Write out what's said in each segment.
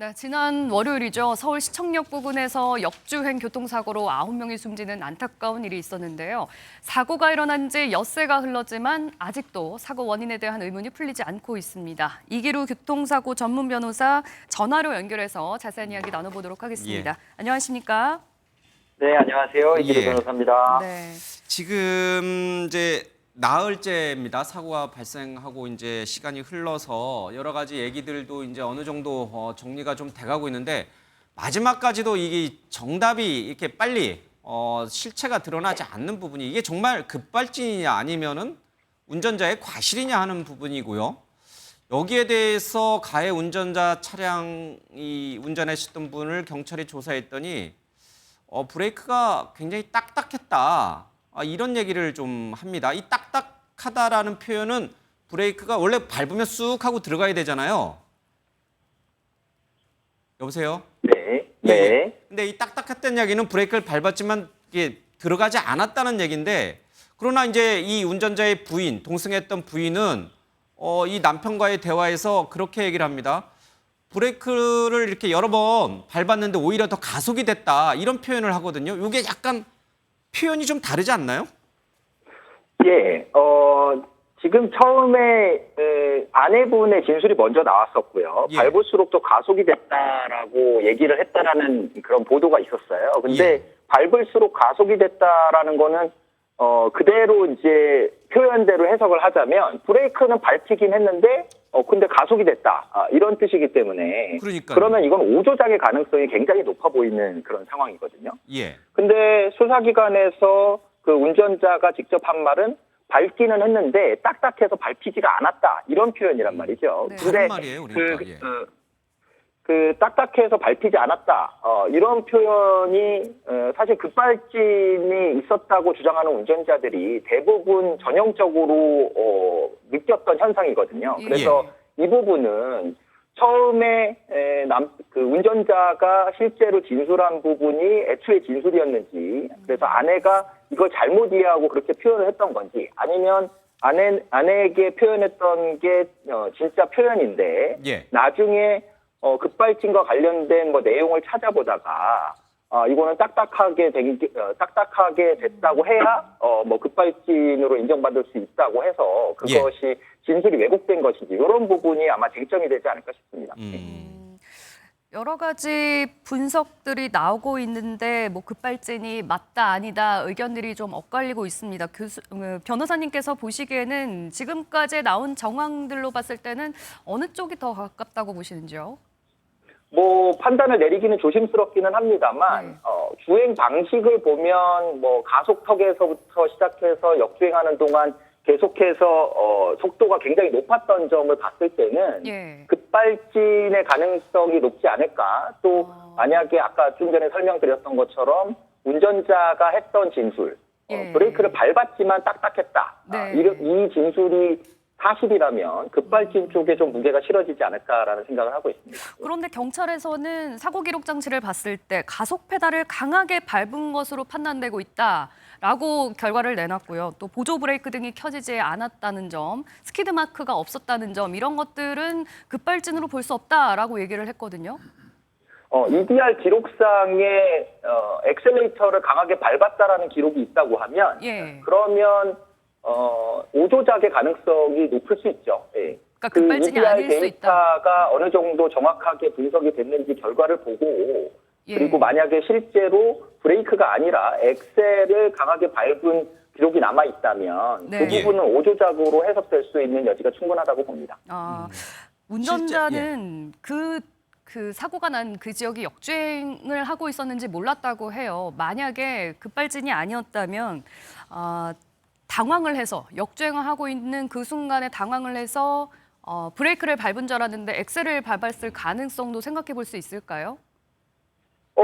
네, 지난 월요일이죠. 서울 시청역 부근에서 역주행 교통사고로 9명이 숨지는 안타까운 일이 있었는데요. 사고가 일어난 지 엿새가 흘렀지만 아직도 사고 원인에 대한 의문이 풀리지 않고 있습니다. 이기루 교통사고 전문 변호사 전화로 연결해서 자세한 이야기 나눠보도록 하겠습니다. 안녕하십니까? 네, 안녕하세요. 이기루 변호사입니다. 네. 지금 이제 나흘째입니다. 사고가 발생하고 이제 시간이 흘러서 여러 가지 얘기들도 이제 어느 정도 정리가 좀 돼가고 있는데 마지막까지도 이게 정답이 이렇게 빨리 실체가 드러나지 않는 부분이 이게 정말 급발진이냐 아니면은 운전자의 과실이냐 하는 부분이고요. 여기에 대해서 가해 운전자 차량이 운전하셨던 분을 경찰이 조사했더니 브레이크가 굉장히 딱딱했다. 이런 얘기를 좀 합니다. 이 딱딱하다라는 표현은 브레이크가 원래 밟으면 쑥 하고 들어가야 되잖아요. 여보세요? 네. 예. 근데 이 딱딱했다는 이야기는 브레이크를 밟았지만 이게 들어가지 않았다는 얘기인데 그러나 이제 이 운전자의 부인, 동승했던 부인은 이 남편과의 대화에서 그렇게 얘기를 합니다. 브레이크를 이렇게 여러 번 밟았는데 오히려 더 가속이 됐다. 이런 표현을 하거든요. 이게 약간 표현이 좀 다르지 않나요? 예, 지금 처음에 아내분의 진술이 먼저 나왔었고요. 예. 밟을수록 더 가속이 됐다라고 얘기를 했다라는 그런 보도가 있었어요. 근데 예. 밟을수록 가속이 됐다라는 거는 그대로 이제 표현대로 해석을 하자면 브레이크는 밟히긴 했는데 근데 가속이 됐다. 이런 뜻이기 때문에 그러니까요. 그러면 이건 오조작의 가능성이 굉장히 높아 보이는 그런 상황이거든요. 예. 근데 수사기관에서 그 운전자가 직접 한 말은 밟기는 했는데 딱딱해서 밟히지가 않았다. 이런 표현이란 말이죠. 네. 다른 말이에요, 그러니까. 예. 그 딱딱해서 밟히지 않았다. 이런 표현이 사실 급발진이 있었다고 주장하는 운전자들이 대부분 전형적으로 느꼈던 현상이거든요. 예. 그래서 이 부분은 처음에 그 운전자가 실제로 진술한 부분이 애초에 진술이었는지, 그래서 아내가 이걸 잘못 이해하고 그렇게 표현을 했던 건지, 아니면 아내에게 표현했던 게 진짜 표현인데 예. 나중에 급발진과 관련된 뭐 내용을 찾아보다가 이거는 딱딱하게 됐다고 해야 뭐 급발진으로 인정받을 수 있다고 해서 그것이 진술이 왜곡된 것인지 이런 부분이 아마 쟁점이 되지 않을까 싶습니다. 여러 가지 분석들이 나오고 있는데 뭐 급발진이 맞다 아니다 의견들이 좀 엇갈리고 있습니다. 변호사님께서 보시기에는 지금까지 나온 정황들로 봤을 때는 어느 쪽이 더 가깝다고 보시는지요? 뭐 판단을 내리기는 조심스럽기는 합니다만 주행 방식을 보면 뭐 가속턱에서부터 시작해서 역주행하는 동안 계속해서 속도가 굉장히 높았던 점을 봤을 때는 예. 급발진의 가능성이 높지 않을까. 또 만약에 아까 좀 전에 설명드렸던 것처럼 운전자가 했던 진술, 예. 브레이크를 밟았지만 딱딱했다. 네. 이 진술이 사실이라면 급발진 쪽에 좀 무게가 실어지지 않을까라는 생각을 하고 있습니다. 그런데 경찰에서는 사고 기록 장치를 봤을 때 가속 페달을 강하게 밟은 것으로 판단되고 있다라고 결과를 내놨고요. 또 보조 브레이크 등이 켜지지 않았다는 점, 스키드 마크가 없었다는 점 이런 것들은 급발진으로 볼 수 없다라고 얘기를 했거든요. EDR 기록상에 엑셀레이터를 강하게 밟았다라는 기록이 있다고 하면 예. 그러면 오조작의 가능성이 높을 수 있죠. 예. 그러니까 급발진이 EDR 아닐 수 있다. 데이터가 어느 정도 정확하게 분석이 됐는지 결과를 보고 예. 그리고 만약에 실제로 브레이크가 아니라 엑셀을 강하게 밟은 기록이 남아 있다면 네. 그 부분은 오조작으로 해석될 수 있는 여지가 충분하다고 봅니다. 운전자는 그 사고가 난 그 지역이 역주행을 하고 있었는지 몰랐다고 해요. 만약에 급발진이 아니었다면 당황을 해서 역주행을 하고 있는 그 순간에 당황을 해서 브레이크를 밟은 줄 알았는데 엑셀을 밟았을 가능성도 생각해 볼 수 있을까요?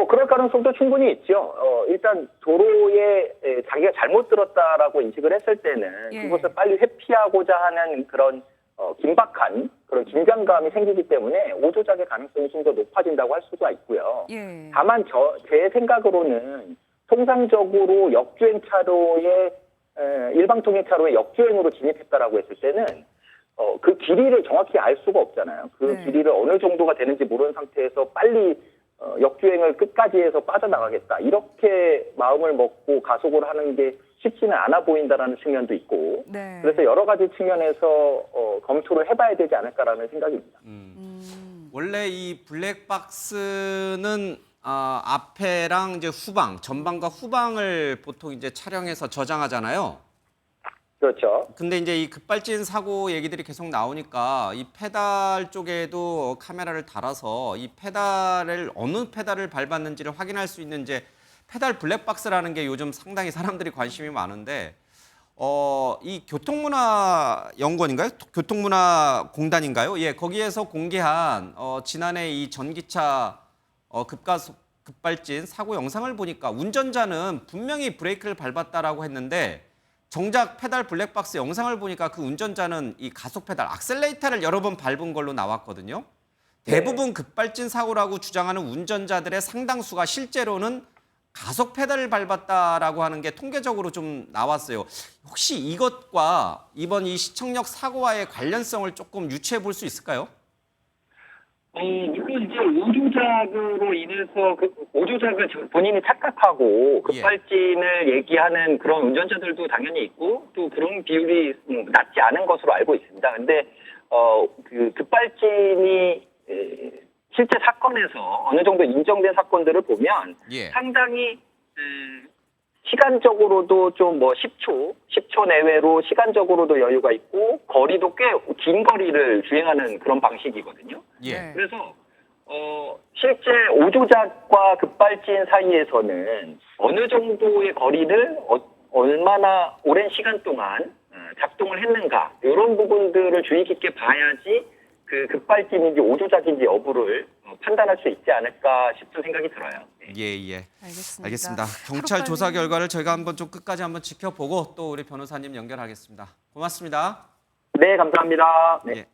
그럴 가능성도 충분히 있죠. 일단 도로에 자기가 잘못 들었다라고 인식을 했을 때는 예. 그것을 빨리 회피하고자 하는 그런 긴박한 그런 긴장감이 생기기 때문에 오조작의 가능성이 좀 더 높아진다고 할 수가 있고요. 예. 다만 제 생각으로는 통상적으로 역주행 차로에 일방 통행 차로에 역주행으로 진입했다라고 했을 때는 그 길이를 정확히 알 수가 없잖아요. 그 네. 길이를 어느 정도가 되는지 모르는 상태에서 빨리 역주행을 끝까지 해서 빠져나가겠다. 이렇게 마음을 먹고 가속을 하는 게 쉽지는 않아 보인다라는 측면도 있고 네. 그래서 여러 가지 측면에서 검토를 해봐야 되지 않을까라는 생각입니다. 원래 이 블랙박스는 앞에랑 이제 후방, 전방과 후방을 보통 이제 촬영해서 저장하잖아요. 그렇죠. 근데 이제 이 급발진 사고 얘기들이 계속 나오니까 이 페달 쪽에도 카메라를 달아서 이 페달을 어느 페달을 밟았는지를 확인할 수 있는 이제 페달 블랙박스라는 게 요즘 상당히 사람들이 관심이 많은데 이 교통문화연구원인가요? 교통문화공단인가요? 예, 거기에서 공개한 지난해 이 전기차 급발진 사고 영상을 보니까 운전자는 분명히 브레이크를 밟았다라고 했는데 정작 페달 블랙박스 영상을 보니까 그 운전자는 이 가속 페달 악셀레이터를 여러 번 밟은 걸로 나왔거든요. 대부분 급발진 사고라고 주장하는 운전자들의 상당수가 실제로는 가속 페달을 밟았다라고 하는 게 통계적으로 좀 나왔어요. 혹시 이것과 이번 이 시청역 사고와의 관련성을 조금 유추해 볼 수 있을까요? 물론 이제 오조작으로 인해서 오조작을 본인이 착각하고 급발진을 얘기하는 그런 운전자들도 당연히 있고 또 그런 비율이 낮지 않은 것으로 알고 있습니다. 근데 그 급발진이 실제 사건에서 어느 정도 인정된 사건들을 보면 예. 상당히 시간적으로도 좀 10초 내외로 시간적으로도 여유가 있고 거리도 꽤 긴 거리를 주행하는 그런 방식이거든요. 예. 네. 그래서 실제 오조작과 급발진 사이에서는 어느 정도의 거리를 얼마나 오랜 시간 동안 작동을 했는가 이런 부분들을 주의 깊게 봐야지 그 급발진인지 오조작인지 여부를 판단할 수 있지 않을까 싶은 생각이 들어요. 네. 예. 알겠습니다. 알겠습니다. 경찰 조사 하루빨리- 결과를 저희가 한번 좀 끝까지 한번 지켜보고 또 우리 변호사님 연결하겠습니다. 고맙습니다. 네, 감사합니다. 네. 예.